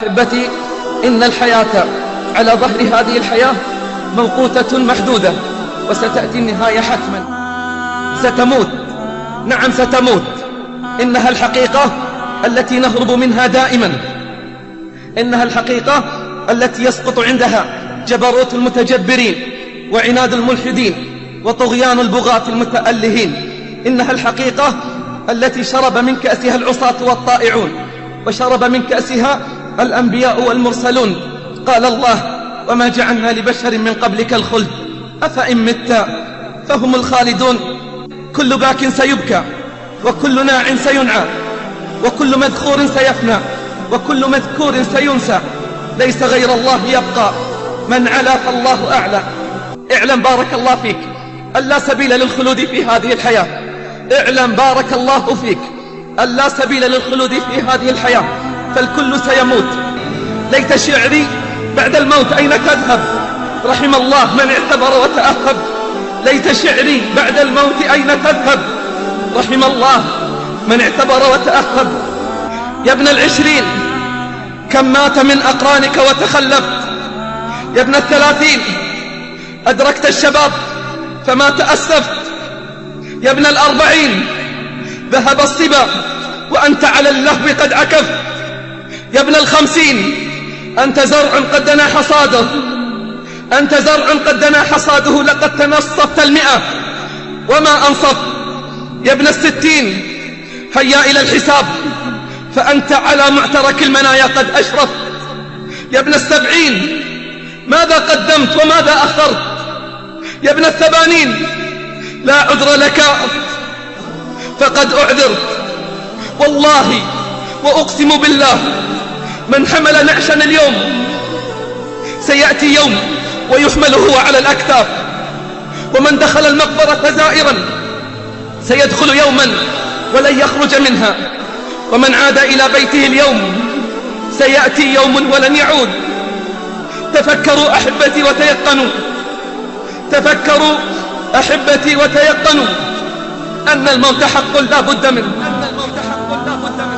أحبتي، إن الحياة على ظهر هذه الحياة موقوتة محدودة، وستأتي النهاية حتما. ستموت، نعم ستموت. إنها الحقيقة التي نهرب منها دائما، إنها الحقيقة التي يسقط عندها جبروت المتجبرين وعناد الملحدين وطغيان البغاة المتألهين. إنها الحقيقة التي شرب من كأسها العصاة والطائعون، وشرب من كأسها الأنبياء والمرسلون. قال الله: وما جعلنا لبشر من قبلك الخلد أفإن مت فهم الخالدون. كل باك سيبكى، وكل ناع سينعى، وكل مذكور سيفنى، وكل مذكور سينسى. ليس غير الله يبقى، من علا فالله أعلى. اعلم بارك الله فيك أن لا سبيل للخلود في هذه الحياة. اعلم بارك الله فيك أن لا سبيل للخلود في هذه الحياة، فالكل سيموت. ليت شعري بعد الموت أين تذهب، رحم الله من اعتبر وتأهب. ليت شعري بعد الموت أين تذهب، رحم الله من اعتبر وتأهب. يا ابن العشرين كم مات من أقرانك وتخلفت، يا ابن الثلاثين أدركت الشباب فما تأسفت، يا ابن الأربعين ذهب الصبا وأنت على اللهو قد عكفت، يا ابن الخمسين أنت زرع قد دنا حصاده، أنت زرع قد دنا حصاده، لقد تنصفت 100 وما أنصف. يا ابن الستين هيا إلى الحساب فأنت على معترك المنايا قد أشرف. يا ابن السبعين ماذا قدمت وماذا أخرت، يا ابن الثمانين لا عذر لك فقد أعذرت. والله وأقسم بالله من حمل نعشا اليوم سيأتي يوم ويحمل هو على الأكتاف، ومن دخل المقبرة زائرا سيدخل يوما ولن يخرج منها، ومن عاد إلى بيته اليوم سيأتي يوم ولن يعود. تفكروا أحبتي وتيقنوا، تفكروا أحبتي وتيقنوا أن الموت حق لا بد منه، أن الموت حق لا بد منه.